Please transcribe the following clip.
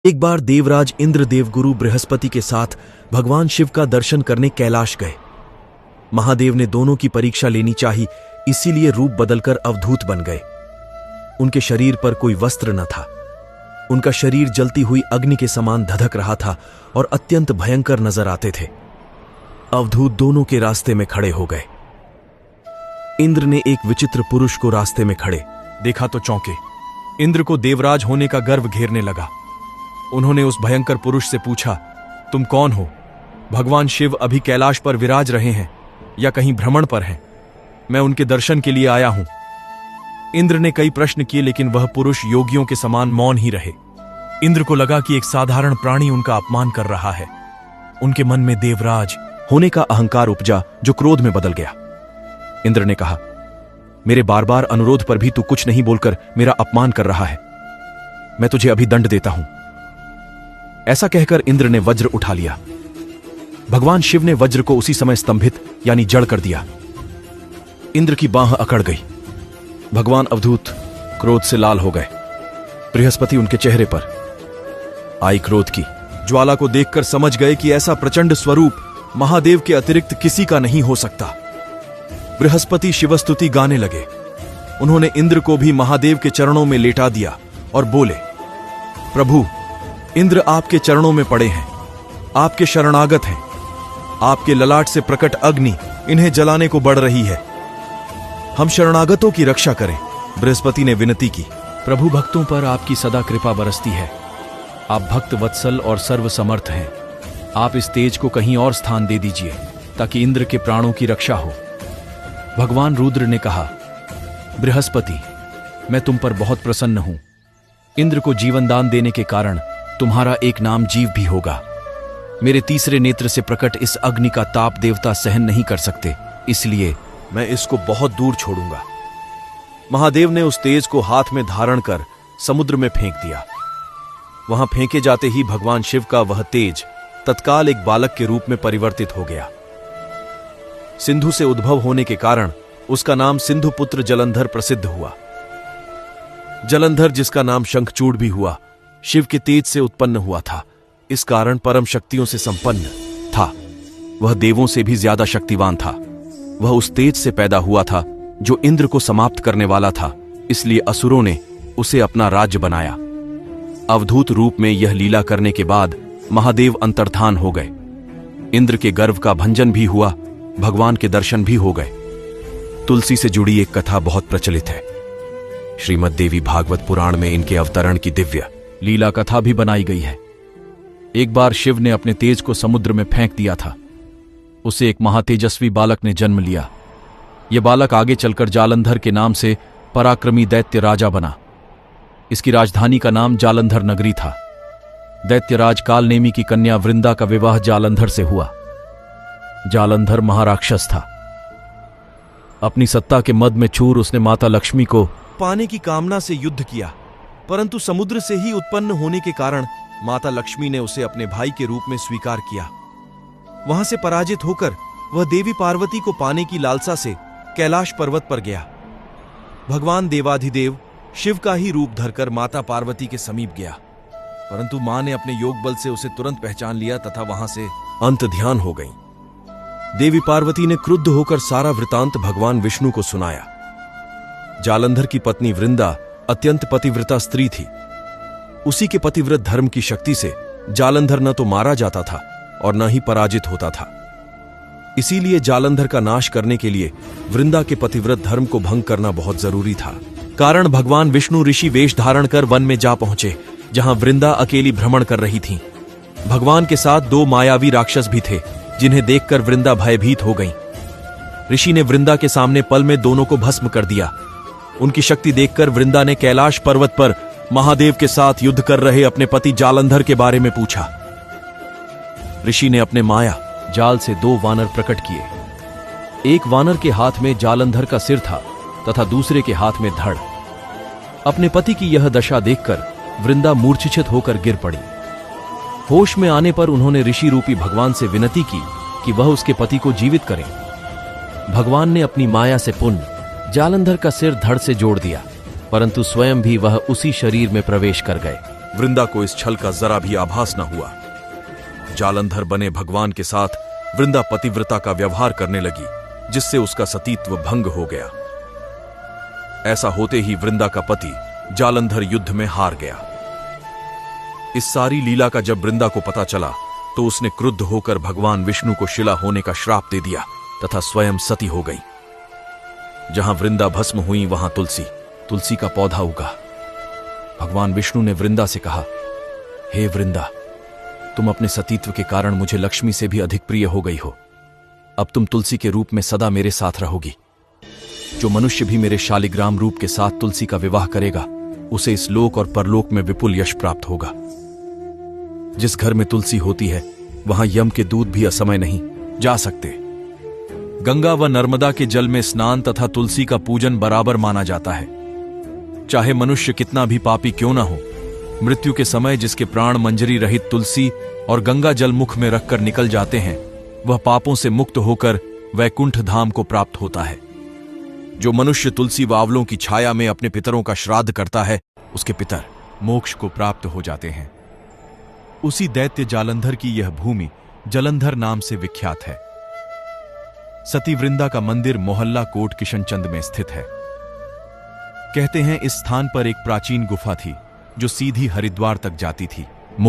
एक बार देवराज इंद्र देवगुरु बृहस्पति के साथ भगवान शिव का दर्शन करने कैलाश गए। महादेव ने दोनों की परीक्षा लेनी चाहिए, इसीलिए रूप बदलकर अवधूत बन गए। उनके शरीर पर कोई वस्त्र न था। उनका शरीर जलती हुई अग्नि के समान धधक रहा था और अत्यंत भयंकर नजर आते थे। अवधूत दोनों के रास्ते में खड़े हो गए। इंद्र ने एक विचित्र पुरुष को रास्ते में खड़े देखा तो चौंके। इंद्र को देवराज होने का गर्व घेरने लगा। उन्होंने उस भयंकर पुरुष से पूछा, तुम कौन हो? भगवान शिव अभी कैलाश पर विराज रहे हैं या कहीं भ्रमण पर हैं? मैं उनके दर्शन के लिए आया हूं। इंद्र ने कई प्रश्न किए, लेकिन वह पुरुष योगियों के समान मौन ही रहे। इंद्र को लगा कि एक साधारण प्राणी उनका अपमान कर रहा है। उनके मन में देवराज होने का अहंकार उपजा, जो क्रोध में बदल गया। इंद्र ने कहा, मेरे बार बार अनुरोध पर भी तू कुछ नहीं बोलकर मेरा अपमान कर रहा है। मैं तुझे अभी दंड देता हूं। ऐसा कहकर इंद्र ने वज्र उठा लिया। भगवान शिव ने वज्र को उसी समय स्तंभित यानी जड़ कर दिया। इंद्र की बांह अकड़ गई। भगवान अवधूत क्रोध से लाल हो गए। बृहस्पति उनके चेहरे पर आई क्रोध की ज्वाला को देखकर समझ गए कि ऐसा प्रचंड स्वरूप महादेव के अतिरिक्त किसी का नहीं हो सकता। बृहस्पति शिवस्तुति गाने लगे। उन्होंने इंद्र को भी महादेव के चरणों में लेटा दिया और बोले, प्रभु, इंद्र आपके चरणों में पड़े हैं, आपके शरणागत हैं। आपके ललाट से प्रकट अग्नि इन्हें जलाने को बढ़ रही है। हम शरणागतों की रक्षा करें। बृहस्पति ने विनती की, प्रभु, भक्तों पर आपकी सदा कृपा बरसती है। आप भक्त वत्सल और सर्वसमर्थ हैं। आप इस तेज को कहीं और स्थान दे दीजिए ताकि इंद्र के प्राणों की रक्षा हो। भगवान रुद्र ने कहा, बृहस्पति, मैं तुम पर बहुत प्रसन्न हूं। इंद्र को जीवन दान देने के कारण तुम्हारा एक नाम जीव भी होगा। मेरे तीसरे नेत्र से प्रकट इस अग्नि का ताप देवता सहन नहीं कर सकते, इसलिए मैं इसको बहुत दूर छोड़ूंगा। महादेव ने उस तेज को हाथ में धारण कर समुद्र में फेंक दिया। वहां फेंके जाते ही भगवान शिव का वह तेज तत्काल एक बालक के रूप में परिवर्तित हो गया। सिंधु से उद्भव होने के कारण उसका नाम सिंधु पुत्र जलंधर प्रसिद्ध हुआ। जलंधर, जिसका नाम शंखचूड़ भी हुआ, शिव के तेज से उत्पन्न हुआ था। इस कारण परम शक्तियों से संपन्न था। वह देवों से भी ज्यादा शक्तिवान था। वह उस तेज से पैदा हुआ था जो इंद्र को समाप्त करने वाला था, इसलिए असुरों ने उसे अपना राज्य बनाया। अवधूत रूप में यह लीला करने के बाद महादेव अंतर्धान हो गए। इंद्र के गर्व का भंजन भी हुआ, भगवान के दर्शन भी हो गए। तुलसी से जुड़ी एक कथा बहुत प्रचलित है। श्रीमद् देवी भागवत पुराण में इनके अवतरण की दिव्य लीला कथा भी बनाई गई है। एक बार शिव ने अपने तेज को समुद्र में फेंक दिया था। उसे एक महातेजस्वी बालक ने जन्म लिया। यह बालक आगे चलकर जालंधर के नाम से पराक्रमी दैत्य राजा बना। इसकी राजधानी का नाम जालंधर नगरी था। दैत्यराज कालनेमी की कन्या वृंदा का विवाह जालंधर से हुआ। जालंधर महाराक्षस था। अपनी सत्ता के मद में चूर उसने माता लक्ष्मी को पाने की कामना से युद्ध किया, परंतु समुद्र से ही उत्पन्न होने के कारण माता लक्ष्मी ने उसे अपने भाई के रूप में स्वीकार किया। वहां से पराजित होकर वह देवी पार्वती को पाने की लालसा से कैलाश पर्वत पर गया। भगवान देवाधिदेव शिव का ही रूप धरकर माता पार्वती के समीप गया, परंतु मां ने अपने योग बल से उसे तुरंत पहचान लिया तथा वहां से अंत ध्यान हो गई। देवी पार्वती ने क्रुद्ध होकर सारा वृतांत भगवान विष्णु को सुनाया। जालंधर की पत्नी वृंदा अत्यंत पतिव्रता स्त्री थी। उसी के पतिव्रत धर्म की शक्ति से जालंधर न तो मारा जाता था और न ही पराजित होता था। इसीलिए जालंधर का नाश करने के लिए वृंदा के पतिव्रत धर्म को भंग करना बहुत जरूरी था। कारण भगवान विष्णु ऋषि वेश धारण कर वन में जा पहुंचे, जहां वृंदा अकेली भ्रमण कर रही थी। भगवान के साथ दो मायावी राक्षस भी थे, जिन्हें देखकर वृंदा भयभीत हो गई। ऋषि ने वृंदा के सामने पल में दोनों को भस्म कर दिया। उनकी शक्ति देखकर वृंदा ने कैलाश पर्वत पर महादेव के साथ युद्ध कर रहे अपने पति जालंधर के बारे में पूछा। ऋषि ने अपने माया जाल से दो वानर प्रकट किए। एक वानर के हाथ में जालंधर का सिर था तथा दूसरे के हाथ में धड़। अपने पति की यह दशा देखकर वृंदा मूर्छित होकर गिर पड़ी। होश में आने पर उन्होंने ऋषि रूपी भगवान से विनती की कि वह उसके पति को जीवित करें। भगवान ने अपनी माया से पुण्य जालंधर का सिर धड़ से जोड़ दिया, परंतु स्वयं भी वह उसी शरीर में प्रवेश कर गए। वृंदा को इस छल का जरा भी आभास न हुआ। जालंधर बने भगवान के साथ वृंदा पतिव्रता का व्यवहार करने लगी, जिससे उसका सतीत्व भंग हो गया। ऐसा होते ही वृंदा का पति जालंधर युद्ध में हार गया। इस सारी लीला का जब वृंदा को पता चला तो उसने क्रुद्ध होकर भगवान विष्णु को शिला होने का श्राप दे दिया तथा स्वयं सती हो गई। जहां वृंदा भस्म हुई वहां तुलसी का पौधा उगा। भगवान विष्णु ने वृंदा से कहा, हे वृंदा, तुम अपने सतीत्व के कारण मुझे लक्ष्मी से भी अधिक प्रिय हो गई हो। अब तुम तुलसी के रूप में सदा मेरे साथ रहोगी। जो मनुष्य भी मेरे शालिग्राम रूप के साथ तुलसी का विवाह करेगा, उसे इस लोक और परलोक में विपुल यश प्राप्त होगा। जिस घर में तुलसी होती है, वहां यम के दूत भी असमय नहीं जा सकते। गंगा व नर्मदा के जल में स्नान तथा तुलसी का पूजन बराबर माना जाता है। चाहे मनुष्य कितना भी पापी क्यों ना हो, मृत्यु के समय जिसके प्राण मंजरी रहित तुलसी और गंगा जल मुख में रखकर निकल जाते हैं, वह पापों से मुक्त होकर वैकुंठ धाम को प्राप्त होता है। जो मनुष्य तुलसी बावलों की छाया में अपने पितरों का श्राद्ध करता है, उसके पितर मोक्ष को प्राप्त हो जाते हैं। उसी दैत्य जालंधर की यह भूमि जलंधर नाम से विख्यात है। सती वृंदा का मंदिर मोहल्ला कोट किशनचंद में स्थित है। कहते हैं इस स्थान पर एक प्राचीन गुफा थी जो सीधी हरिद्वार तक जाती थी।